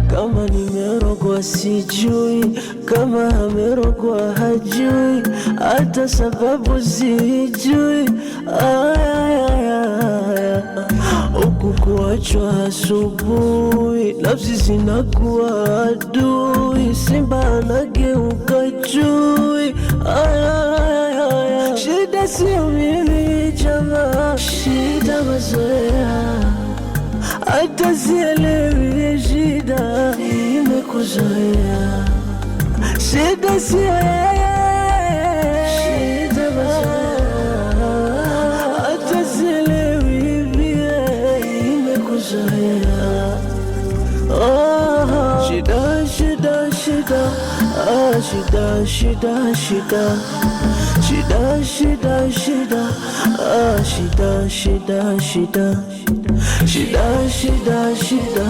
Kama nimerogwa sijui, kama amerogwa hajui, hata sababu sijui. Huku kuachwa asubuhi, nafsi zinakuwa adui, simba anageuka chui. Shida sio mimi jamaa, shida mazoea, hata sielewi shida imekuzoea. Shida sio yeye, shida mazoea, hata sielewi vile imekuzoea. Shida, shida, shida, shida, shida, shida, shida, shida, shida, shida, shida, shida, shida, shida, shida.